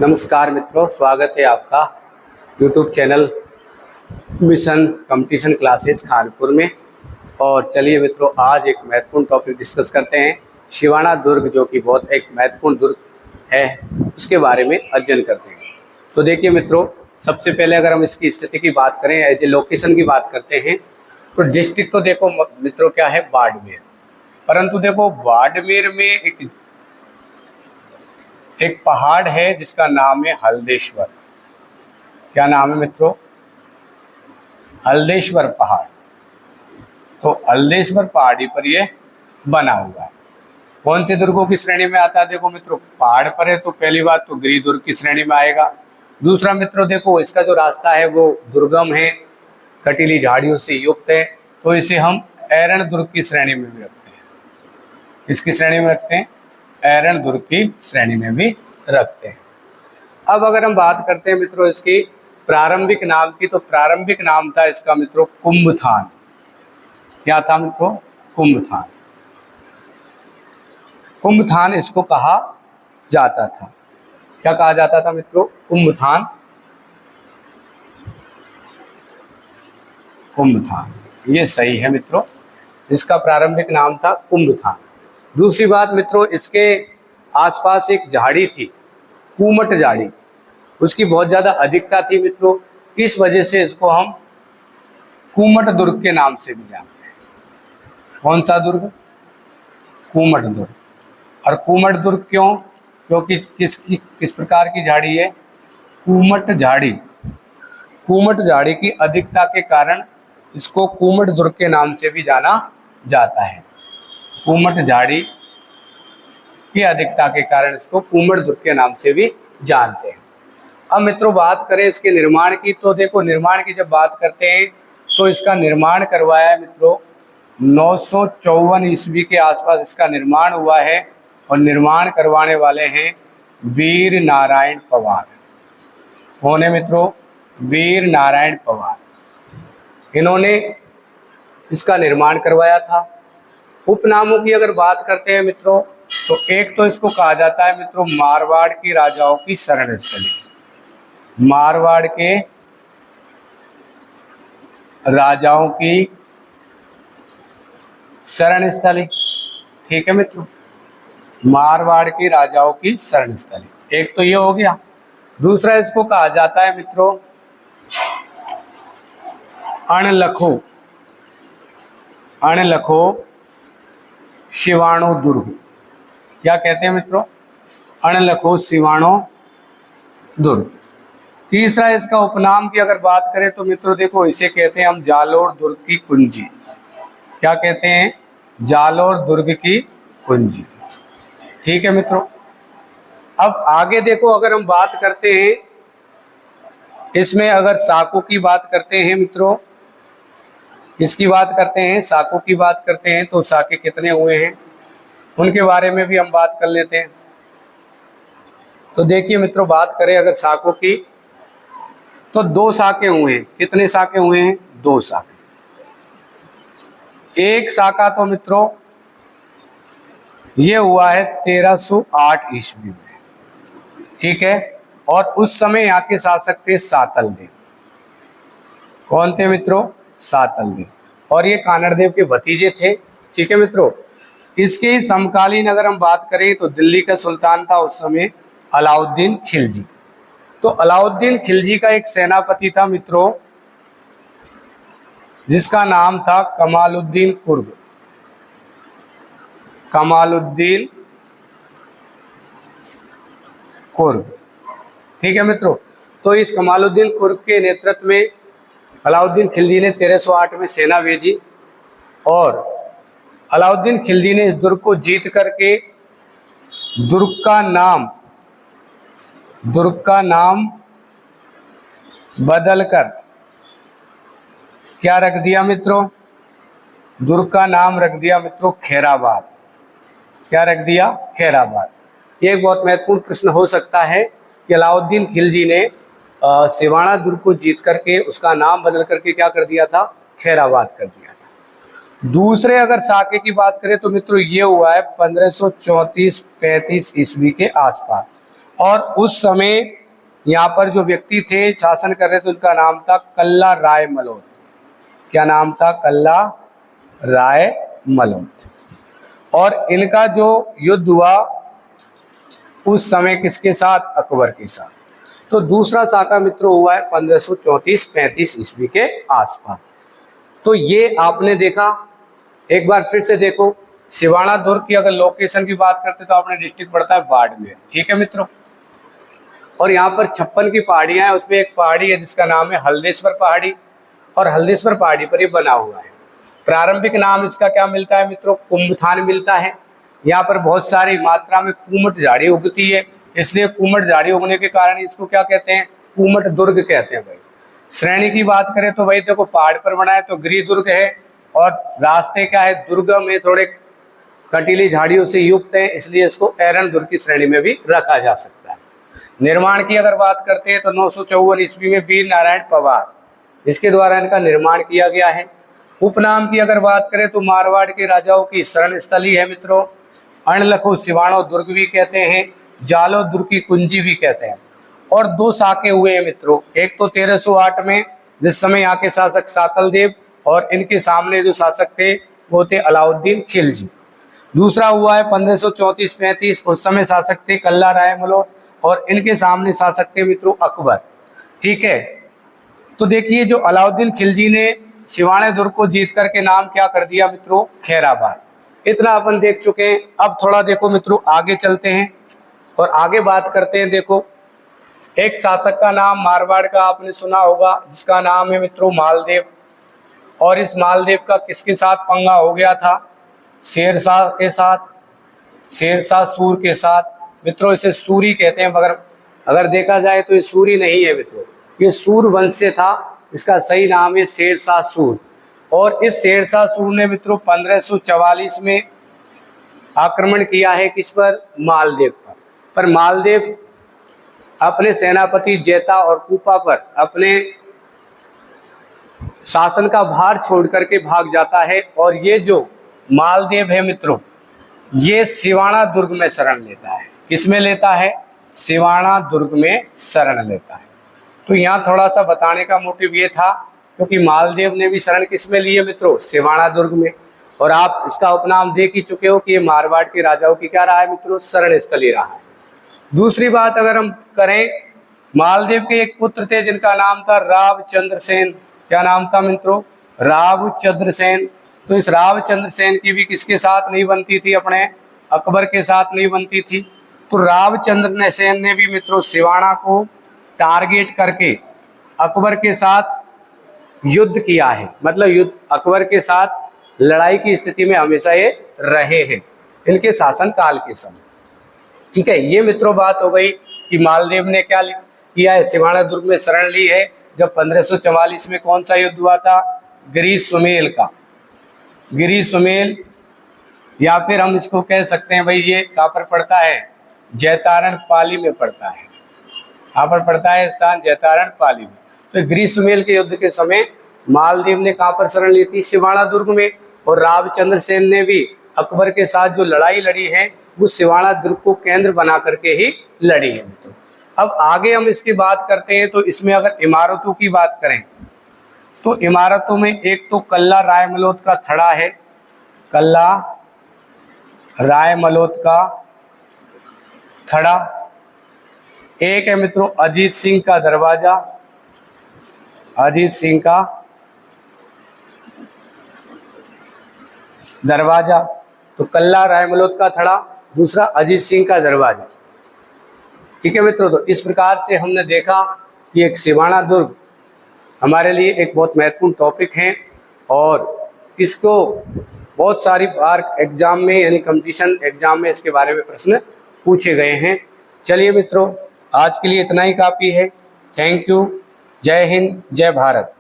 नमस्कार मित्रों, स्वागत है आपका YouTube channel mission competition classes Khanpur में। और चलिए मित्रों, आज एक महत्वपूर्ण टॉपिक डिस्कस करते हैं। शिवाना दुर्ग, जो कि बहुत एक महत्वपूर्ण दुर्ग है, उसके बारे में अध्ययन करते हैं। तो देखिए मित्रों, सबसे पहले अगर हम इसकी स्थिति की बात करें, एज ए लोकेशन की बात करते हैं, तो डिस्ट्रिक्ट तो देखो मित्रों क्या है, बाड़मेर। परंतु देखो बाड़मेर में एक पहाड़ है जिसका नाम है हल्देश्वर। क्या नाम है मित्रों? हल्देश्वर पहाड़। तो हल्देश्वर पहाड़ी पर ये बना हुआ है। कौन से दुर्गों की श्रेणी में आता है? देखो मित्रों, पहाड़ पर है तो पहली बात तो गिरि दुर्ग की श्रेणी में आएगा। दूसरा मित्रों देखो, इसका जो रास्ता है वो दुर्गम है, कटीली झाड़ियों से युक्त है, तो इसे हम ऐरण दुर्ग की श्रेणी में भी रखते हैं। इसकी श्रेणी में रखते हैं, ऐरण दुर्ग की श्रेणी में भी रखते हैं। अब अगर हम बात करते हैं मित्रों इसकी प्रारंभिक नाम की, तो प्रारंभिक नाम था इसका मित्रों कुंभथान। क्या था मित्रों? कुंभथान। कुंभथान इसको कहा जाता था। क्या कहा जाता था मित्रों? कुंभथान। कुंभथान, ये सही है मित्रों, इसका प्रारंभिक नाम था कुंभथान। दूसरी बात मित्रों, इसके आसपास एक झाड़ी थी, कूमट झाड़ी, उसकी बहुत ज़्यादा अधिकता थी मित्रों। इस वजह से इसको हम कूमट दुर्ग के नाम से भी जानते हैं। कौन सा दुर्ग? कूमट दुर्ग। और कूमट दुर्ग क्यों? क्योंकि किस प्रकार की झाड़ी है? कूमट झाड़ी। कूमट झाड़ी की अधिकता के कारण इसको कूमट दुर्ग के नाम से भी जाना जाता है। कूमट झाड़ी की अधिकता के कारण इसको कूमट दुर्ग के नाम से भी जानते हैं। अब मित्रों बात करें इसके निर्माण की, तो देखो निर्माण की जब बात करते हैं तो इसका निर्माण करवाया है मित्रों 954 ईस्वी के आसपास इसका निर्माण हुआ है। और निर्माण करवाने वाले हैं वीर नारायण पवार। कौन है मित्रों? वीर नारायण पवार। इन्होंने इसका निर्माण करवाया था। उपनामों की अगर बात करते हैं मित्रों, तो एक तो इसको कहा जाता है मित्रों मारवाड़ की राजाओं की शरण स्थली। मारवाड़ के राजाओं की शरण स्थली। ठीक है मित्रों, मारवाड़ के राजाओं की शरण स्थली, एक तो ये हो गया। दूसरा इसको कहा जाता है मित्रों अणलखो। अणलखो शिवाणु दुर्ग। क्या कहते हैं मित्रों? अणलखो शिवाणु दुर्ग। तीसरा इसका उपनाम की अगर बात करें तो मित्रों देखो, इसे कहते हैं हम जालोर दुर्ग की कुंजी। क्या कहते हैं? जालोर दुर्ग की कुंजी। ठीक है मित्रों। अब आगे देखो, अगर हम बात करते हैं इसमें, अगर साकों की बात करते हैं मित्रों, किसकी बात करते हैं? साकों की बात करते हैं, तो साके कितने हुए हैं उनके बारे में भी हम बात कर लेते हैं। तो देखिए मित्रों, बात करें अगर साकों की, तो 2 साके हुए हैं। कितने साके हुए हैं? 2 साके। एक साका तो मित्रों ये हुआ है 1308 ईस्वी में। ठीक है। और उस समय यहाँ के शासक थे सातल देव। कौन थे मित्रों? सातल देव। और ये कानड़ देव के भतीजे थे। ठीक है मित्रों। इसके ही समकालीन अगर हम बात करें तो दिल्ली का सुल्तान था उस समय अलाउद्दीन खिलजी। तो अलाउद्दीन खिलजी का एक सेनापति था मित्रों जिसका नाम था कमालुद्दीन कुर्द। कमालुद्दीन कुर्द। ठीक है मित्रों। तो इस कमालुद्दीन कुर्द के नेतृत्व में अलाउद्दीन खिलजी ने 1308 में सेना भेजी। और अलाउद्दीन खिलजी ने इस दुर्ग को जीत करके दुर्ग का नाम बदलकर क्या रख दिया मित्रों? दुर्ग का नाम रख दिया मित्रों खैराबाद। क्या रख दिया? खैराबाद। ये एक बहुत महत्वपूर्ण प्रश्न हो सकता है कि अलाउद्दीन खिलजी ने सिवाना दुर्ग को जीत करके उसका नाम बदल करके क्या कर दिया था? खैराबाद कर दिया था। दूसरे अगर साके की बात करें तो मित्रों ये हुआ है 1534-35 ईस्वी के आसपास। और उस समय यहाँ पर जो व्यक्ति थे शासन कर रहे थे उनका नाम था कल्ला राय मलोट। क्या नाम था? कल्ला राय मलोट। और इनका जो युद्ध हुआ उस समय किसके साथ? अकबर के साथ। तो दूसरा साका मित्रों हुआ है 1534-35 ईस्वी के आसपास। तो ये आपने देखा। एक बार फिर से देखो, सिवाना दुर्ग की अगर लोकेशन की बात करते तो आपने डिस्ट्रिक्ट पड़ता है बाड़मेर, ठीक है मित्रों। और यहाँ पर 56 की पहाड़ियाँ हैं, उसमें एक पहाड़ी है जिसका नाम है हल्देश्वर पहाड़ी, और हल्देश्वर पहाड़ी पर ये बना हुआ है। प्रारंभिक नाम इसका क्या मिलता है मित्रों? कुंभथान मिलता है। यहाँ पर बहुत सारी मात्रा में कूमट झाड़ी उगती है, इसलिए कूमट झाड़ी उगने के कारण इसको क्या कहते हैं? कूमट दुर्ग कहते हैं भाई। श्रेणी की बात करें तो भाई देखो, पहाड़ पर बना है तो गिरि दुर्ग है, और रास्ते क्या है? दुर्गम है, थोड़े कटीली झाड़ियों से युक्त है, इसलिए इसको एरन दुर्ग की श्रेणी में भी रखा जा सकता है। निर्माण की अगर बात करते हैं तो 954 ईस्वी में वीर नारायण पवार इसके द्वारा इनका निर्माण किया गया है। उपनाम की अगर बात करें तो मारवाड़ के राजाओं की शरण स्थली है मित्रों। अणलखो सिवाणो दुर्ग भी कहते हैं, जालो दुर्ग की कुंजी भी कहते हैं। और दो साके हुए हैं मित्रों, एक तो 1308 में जिस समय यहाँ के शासक सातल देव और इनके सामने जो शासक थे वो थे अलाउद्दीन खिलजी। दूसरा हुआ है 1534-35, उस समय शासक थे कल्ला राय मलोट और इनके सामने शासक थे मित्रों अकबर, ठीक है। तो देखिए, जो अलाउद्दीन खिलजी ने सिवाने दुर्ग को जीत करके नाम क्या कर दिया मित्रों? खैराबाद। इतना अपन देख चुके हैं। अब थोड़ा देखो मित्रों, आगे चलते हैं और आगे बात करते हैं। देखो, एक शासक का नाम मारवाड़ का आपने सुना होगा जिसका नाम है मित्रों मालदेव, और इस मालदेव का किसके साथ पंगा हो गया था? शेरशाह के साथ, शेरशाह सूर के साथ। मित्रों इसे सूरी कहते हैं, मगर अगर देखा जाए तो ये सूरी नहीं है मित्रों, ये सूर वंश से था। इसका सही नाम है शेरशाह सूर। और इस शेरशाह सूर ने मित्रों 1544 में आक्रमण किया है किस पर? मालदेव पर। पर मालदेव अपने सेनापति जैता और कूपा पर अपने शासन का भार छोड़ करके भाग जाता है, और ये जो मालदेव है मित्रों, ये सिवाना दुर्ग में शरण लेता है। किसमें लेता है? सिवाना दुर्ग में शरण लेता है। तो यहाँ थोड़ा सा बताने का मोटिव ये था क्योंकि मालदेव ने भी शरण किस में ली है मित्रों? सिवाना दुर्ग में। और आप इसका उपनाम देख ही चुके हो कि ये मारवाड़ के राजाओं की क्या रहा है मित्रों? शरण स्थली रहा है। दूसरी बात अगर हम करें, मालदेव के एक पुत्र थे जिनका नाम था रावचंद्र सेन। क्या नाम था मित्रों? रावचंद्र सेन। तो इस रावचंद्र सेन की भी किसके साथ नहीं बनती थी? अपने अकबर के साथ नहीं बनती थी। तो रावचंद्र सेन ने भी मित्रों सिवाना को टारगेट करके अकबर के साथ युद्ध किया है। मतलब युद्ध, अकबर के साथ लड़ाई की स्थिति में हमेशा ये रहे हैं इनके शासन काल के समय, ठीक है। ये मित्रों बात हो गई कि मालदेव ने क्या किया है? सिवाना दुर्ग में शरण ली है। जब 1544 में कौन सा युद्ध हुआ था? गिरी सुमेल का। गिरी सुमेल, या फिर हम इसको कह सकते हैं भाई ये कहाँ पर पड़ता है? जैतारण पाली में पड़ता है। कहाँ पर पड़ता है स्थान? जैतारण पाली में। तो गिरी सुमेल के युद्ध के समय मालदेव ने कहाँ पर शरण ली थी? सिवाना दुर्ग में। और रावचंद्र सेन ने भी अकबर के साथ जो लड़ाई लड़ी है वो सिवाना दुर्ग को केंद्र बना करके ही लड़ी है मित्रों। अब आगे हम इसकी बात करते हैं। तो इसमें अगर इमारतों की बात करें तो इमारतों में एक तो कल्ला राय मलोट का थड़ा है, कल्ला राय मलोट का थड़ा। एक है मित्रों अजीत सिंह का दरवाजा, अजीत सिंह का दरवाजा। तो कल्ला राय मलोट का थड़ा, दूसरा अजीत सिंह का दरवाजा, ठीक है मित्रों। तो इस प्रकार से हमने देखा कि एक सिवाना दुर्ग हमारे लिए एक बहुत महत्वपूर्ण टॉपिक है, और इसको बहुत सारी बार एग्जाम में यानी कंपटीशन एग्जाम में इसके बारे में प्रश्न पूछे गए हैं। चलिए मित्रों, आज के लिए इतना ही काफ़ी है। Thank you. जय हिंद, जय भारत।